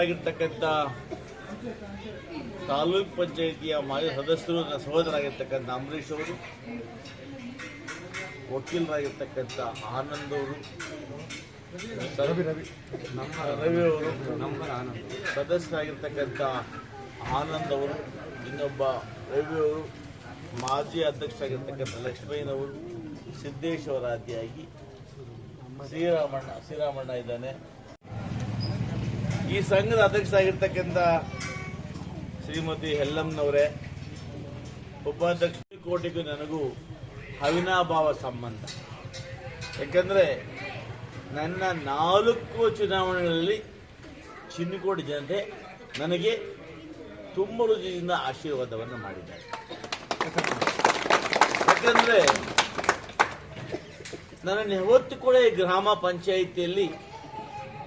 ಅಧ್ಯಕ್ಷರಾಗಿರ್ತಕ್ಕಂಥ ತಾಲೂಕ್ ಪಂಚಾಯಿತಿಯ ಮಾಜಿ ಸದಸ್ಯರು, ನನ್ನ ಸಹೋದರಾಗಿರ್ತಕ್ಕಂಥ ಅಂಬರೀಷ್ ಅವರು, ವಕೀಲರಾಗಿರ್ತಕ್ಕಂಥ ಆನಂದ್ ಅವರು, ರವಿ ಅವರು, ಸದಸ್ಯರಾಗಿರ್ತಕ್ಕಂಥ ಆನಂದ್ ಅವರು, ಇನ್ನೊಬ್ಬ ರವಿ ಅವರು, ಮಾಜಿ ಅಧ್ಯಕ್ಷರಾಗಿರ್ತಕ್ಕಂಥ ಲಕ್ಷ್ಮಯ್ಯನವರು, ಸಿದ್ದೇಶ್ ಅವರ ಆದಿಯಾಗಿ ಶ್ರೀರಾಮಣ್ಣ ಇದ್ದಾನೆ. ಈ ಸಂಘದ ಅಧ್ಯಕ್ಷರಾಗಿರ್ತಕ್ಕಂಥ ಶ್ರೀಮತಿ ಹೆಲ್ಲಮ್ಮನವರೇ, ಉಪಾಧ್ಯಕ್ಷ ಕೋಟಿಗೂ ನನಗೂ ಅವಿನಾಭಾವ ಸಂಬಂಧ. ಯಾಕಂದರೆ ನನ್ನ 4 ಚುನಾವಣೆಗಳಲ್ಲಿ ಚಿನ್ನಕೋಟೆ ಜನತೆ ನನಗೆ ತುಂಬ ರುಚಿಯಿಂದ ಆಶೀರ್ವಾದವನ್ನು ಮಾಡಿದ್ದಾರೆ. ಯಾಕಂದರೆ ನನ್ನನ್ನು ಯಾವತ್ತೂ ಕೂಡ ಈ ಗ್ರಾಮ ಪಂಚಾಯಿತಿಯಲ್ಲಿ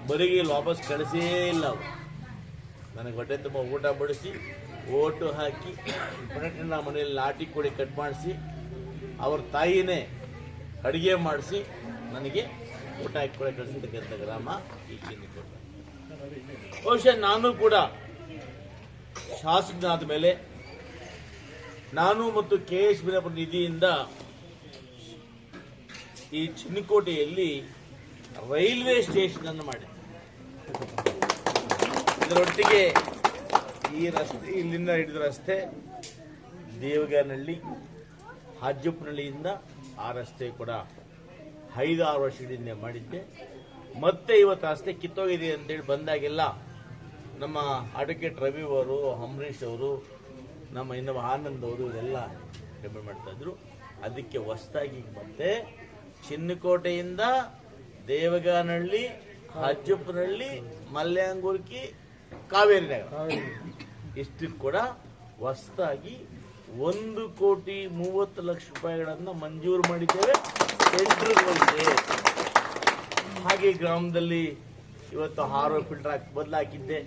ಬರಿಗೆ ವಾಪಸ್ ಕಳಿಸೇ ಇಲ್ಲ. ಅವರು ನನಗೆ ಹೊಟ್ಟೆ ತುಂಬ ಊಟ ಬಡಿಸಿ, ಓಟು ಹಾಕಿ, ಪುನಃ ಮನೆಯಲ್ಲಿ ನಾಟಿ ಕೋಳಿ ಕಟ್ ಮಾಡಿಸಿ, ಅವ್ರ ತಾಯಿನೇ ಅಡುಗೆ ಮಾಡಿಸಿ ನನಗೆ ಊಟ ಹಾಕಿಕೊಳ್ಳಿ ಕಳಿಸಿರ್ತಕ್ಕಂಥ ಗ್ರಾಮ ಈ ಚಿನ್ನಕೋಟೆ. ಬಹುಶಃ ನಾನು ಕೂಡ ಶಾಸಕನಾದ ಮೇಲೆ ನಾನು ಮತ್ತು KS ವೀರಪ್ಪ ನಿಧಿಯಿಂದ ಈ ಚಿನ್ನಕೋಟೆಯಲ್ಲಿ ರೈಲ್ವೆ ಸ್ಟೇಷನ್ ಅನ್ನು ಮಾಡಿದೆ. ಇದರೊಟ್ಟಿಗೆ ಈ ರಸ್ತೆ, ಇಲ್ಲಿಂದ ಹಿಡಿದ ರಸ್ತೆ ದೇವಗಾನಹಳ್ಳಿ, ಹಾಜಪ್ಪನಹಳ್ಳಿಯಿಂದ ಆ ರಸ್ತೆ ಕೂಡ 5-6 ವರ್ಷದಿಂದ ಮಾಡಿದ್ದೆ. ಮತ್ತೆ ಇವತ್ತು ರಸ್ತೆ ಕಿತ್ತೋಗಿದೆ ಅಂತೇಳಿ ಬಂದಾಗೆಲ್ಲ ನಮ್ಮ ಅಡ್ವೊಕೇಟ್ ರವಿ ಅವರು, ಅಂಬರೀಷ್ ಅವರು, ನಮ್ಮ ಇನ್ನೊಬ್ಬ ಆನಂದ್ ಅವರು ಇವರೆಲ್ಲ ಡಿಮ್ಯಾಂಡ್ ಮಾಡ್ತಾ ಇದ್ರು. ಅದಕ್ಕೆ ಹೊಸದಾಗಿ ಮತ್ತೆ ಚಿನ್ನಕೋಟೆಯಿಂದ ದೇವಗಾನಹಳ್ಳಿ, ಹಾಜಪ್ಪನಹಳ್ಳಿ, ಮಲ್ಯಾಂಗುರ್ಕಿ, ಕಾವೇರಿ ನಗರ ಇಷ್ಟು ಕೂಡ ಹೊಸದಾಗಿ 1,30,00,000 ರೂಪಾಯಿಗಳನ್ನು ಮಂಜೂರು ಮಾಡಿದ್ದೇವೆ ಸೆಂಟ್ರ್ಗಳಿಗೆ. ಹಾಗೆ ಗ್ರಾಮದಲ್ಲಿ ಇವತ್ತು RO ಫಿಲ್ಟರ್ ಬದಲಾಕಿದ್ದೆ.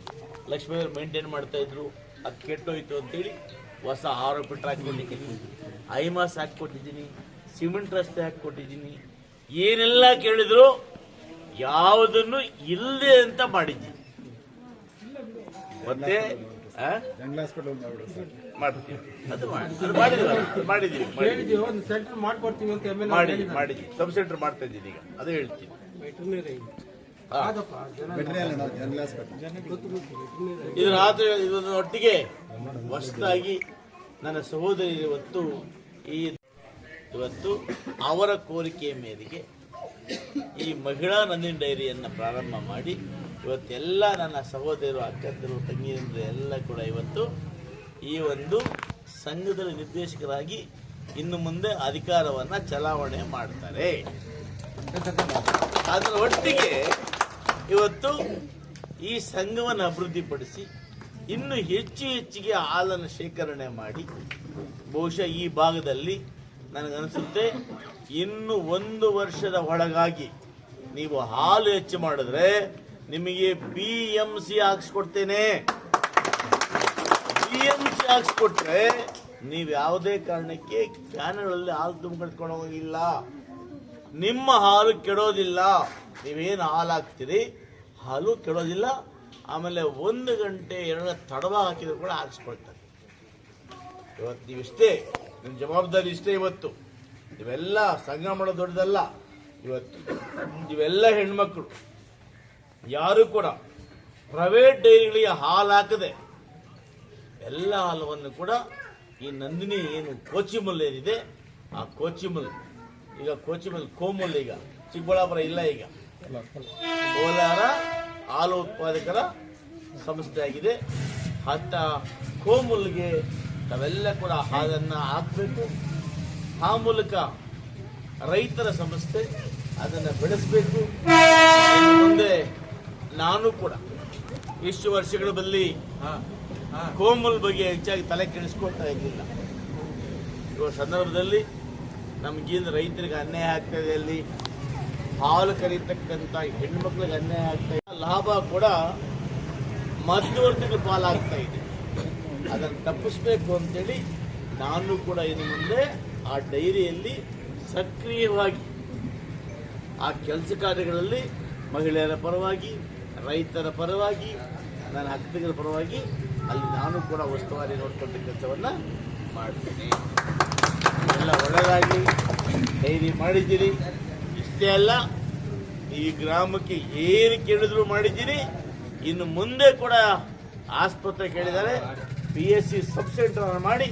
ಲಕ್ಷ್ಮೀವರು ಮೇಂಟೈನ್ ಮಾಡ್ತಾ ಇದ್ರು, ಅದು ಕೆಟ್ಟೋಯ್ತು ಅಂತೇಳಿ ಹೊಸ RO ಫಿಲ್ಟರ್ ಹಾಕಿಕೊಟ್ಟಿದ್ದೀನಿ, ಐಮಾಸ್ ಹಾಕಿಕೊಟ್ಟಿದ್ದೀನಿ, ಸಿಮೆಂಟ್ ರಸ್ತೆ ಹಾಕಿಕೊಟ್ಟಿದ್ದೀನಿ. ಏನೆಲ್ಲ ಕೇಳಿದ್ರು ಯಾವುದನ್ನು ಇಲ್ಲದೆ ಅಂತ ಮಾಡಿದ್ದೀನಿ. ಮತ್ತೆ ಮಾಡಿದ್ವಿ, ಸಬ್ ಸೆಂಟರ್ ಮಾಡ್ತಾ ಇದ್ದೀನಿ ಈಗ, ಅದು ಹೇಳ್ತೀನಿ. ಇದರೊಟ್ಟಿಗೆ ಹೊಸದಾಗಿ ನನ್ನ ಸಹೋದರಿ ಇವತ್ತು ಅವರ ಕೋರಿಕೆಯ ಮೇರೆಗೆ ಈ ಮಹಿಳಾ ನಂದಿನಿ ಡೈರಿಯನ್ನು ಪ್ರಾರಂಭ ಮಾಡಿ ಇವತ್ತೆಲ್ಲ ನನ್ನ ಸಹೋದರರು, ಅಕ್ಕಂದಿರು, ತಂಗಿಯಂದಿರು ಎಲ್ಲ ಕೂಡ ಇವತ್ತು ಈ ಒಂದು ಸಂಘದಲ್ಲಿ ನಿರ್ದೇಶಕರಾಗಿ ಇನ್ನು ಮುಂದೆ ಅಧಿಕಾರವನ್ನು ಚಲಾವಣೆ ಮಾಡ್ತಾರೆ. ಅದರ ಒಟ್ಟಿಗೆ ಇವತ್ತು ಈ ಸಂಘವನ್ನು ಅಭಿವೃದ್ಧಿಪಡಿಸಿ ಇನ್ನು ಹೆಚ್ಚಿಗೆ ಹಾಲನ್ನು ಶೇಖರಣೆ ಮಾಡಿ ಬಹುಶಃ ಈ ಭಾಗದಲ್ಲಿ ನನಗನ್ನಿಸುತ್ತೆ ಇನ್ನು 1 ವರ್ಷದ ಒಳಗಾಗಿ ನೀವು ಹಾಲು ಹೆಚ್ಚು ಮಾಡಿದ್ರೆ ನಿಮಗೆ BMC ಹಾಕ್ಸ್ಕೊಡ್ತೇನೆ. BMC ಹಾಕ್ಸ್ಕೊಟ್ರೆ ನೀವು ಯಾವುದೇ ಕಾರಣಕ್ಕೆ ಕ್ಯಾನ್ಗಳಲ್ಲಿ ಹಾಲು ತುಂಬಿಕೊಂಡು ಹೋಗಿಲ್ಲ. ನಿಮ್ಮ ಹಾಲು ಕೆಡೋದಿಲ್ಲ. ನೀವೇನು ಹಾಲು ಹಾಕ್ತೀರಿ ಹಾಲು ಕೆಡೋದಿಲ್ಲ. ಆಮೇಲೆ 1 ಗಂಟೆ 2 ತಡವ ಹಾಕಿದ್ರು ಕೂಡ ಹಾಕ್ಸ್ಕೊಳ್ತಾರೆ. ಇವತ್ತು ನೀವಿಷ್ಟೇ, ನಿಮ್ಮ ಜವಾಬ್ದಾರಿ ಇಷ್ಟೇ. ಇವತ್ತು ಇವೆಲ್ಲ ಸಂಘ ಮಾಡೋದು ದೊಡ್ಡದಲ್ಲ. ಇವತ್ತು ಇವೆಲ್ಲ ಹೆಣ್ಮಕ್ಳು ಯಾರು ಕೂಡ ಪ್ರೈವೇಟ್ ಡೈರಿಗಳಿಗೆ ಹಾಲು ಹಾಕದೆ ಎಲ್ಲ ಹಾಲವನ್ನು ಕೂಡ ಈ ನಂದಿನಿ ಏನು ಕೋಚಿಮಲ್ ಏನಿದೆ ಆ ಕೋಚಿಮಲ್, ಈಗ ಕೋಚಿಮಲ್ ಕೋಮಲ್, ಈಗ ಚಿಕ್ಕಬಳ್ಳಾಪುರ ಇಲ್ಲ, ಈಗ ಕೋಲಾರ ಹಾಲು ಉತ್ಪಾದಕರ ಸಂಸ್ಥೆ ಆಗಿದೆ. ಅಂತ ಕೋಮಲ್ಗೆ ನಾವೆಲ್ಲ ಕೂಡ ಹಾಲನ್ನು ಹಾಕಬೇಕು. ಆ ಮೂಲಕ ರೈತರ ಸಂಸ್ಥೆ ಅದನ್ನು ಬೆಳೆಸಬೇಕು. ಮುಂದೆ ನಾನು ಕೂಡ ಇಷ್ಟು ವರ್ಷಗಳ ಬಳಿ ಕೋಮಲ್ ಬಗ್ಗೆ ಹೆಚ್ಚಾಗಿ ತಲೆ ಕೆಡಿಸ್ಕೊಳ್ತಾ ಇರಲಿಲ್ಲ. ಇರುವ ಸಂದರ್ಭದಲ್ಲಿ ನಮಗೇನು ರೈತರಿಗೆ ಅನ್ಯಾಯ ಆಗ್ತಾ ಇದೆ, ಅಲ್ಲಿ ಹಾಲು ಕರೀತಕ್ಕಂಥ ಹೆಣ್ಮಕ್ಳಿಗೆ ಅನ್ಯಾಯ ಆಗ್ತಾ ಇದೆ, ಲಾಭ ಕೂಡ ಮಧ್ಯವರ್ತಿಗಳ ಪಾಲಾಗ್ತಾ ಇದೆ. ಅದನ್ನು ತಪ್ಪಿಸ್ಬೇಕು ಅಂತೇಳಿ ನಾನು ಕೂಡ ಇನ್ನು ಮುಂದೆ ಆ ಡೈರಿಯಲ್ಲಿ ಸಕ್ರಿಯವಾಗಿ ಆ ಕೆಲಸ ಕಾರ್ಯಗಳಲ್ಲಿ ಮಹಿಳೆಯರ ಪರವಾಗಿ, ರೈತರ ಪರವಾಗಿ, ನನ್ನ ಹಕ್ಕಿಗಳ ಪರವಾಗಿ ಅಲ್ಲಿ ನಾನು ಕೂಡ ಉಸ್ತುವಾರಿ ನೋಡ್ಕೊಂಡ ಕೆಲಸವನ್ನು ಮಾಡ್ತೀನಿ. ಎಲ್ಲ ಒಳ್ಳೆಯದಾಗಿ ಡೈರಿ ಮಾಡಿದ್ದೀರಿ. ಇಷ್ಟೇ ಅಲ್ಲ, ಈ ಗ್ರಾಮಕ್ಕೆ ಏನು ಕೇಳಿದ್ರು ಮಾಡಿದ್ದೀರಿ. ಇನ್ನು ಮುಂದೆ ಕೂಡ ಆಸ್ಪತ್ರೆ ಕೇಳಿದರೆ PSC ಸಬ್ ಸೆಂಟರ್ ಮಾಡಿ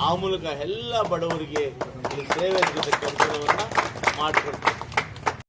ಆ ಮೂಲಕ ಎಲ್ಲ ಬಡವರಿಗೆ ಇಲ್ಲಿ ಸೇವೆ ಕೆಲಸವನ್ನು ಮಾಡಿಕೊಡ್ತೀನಿ.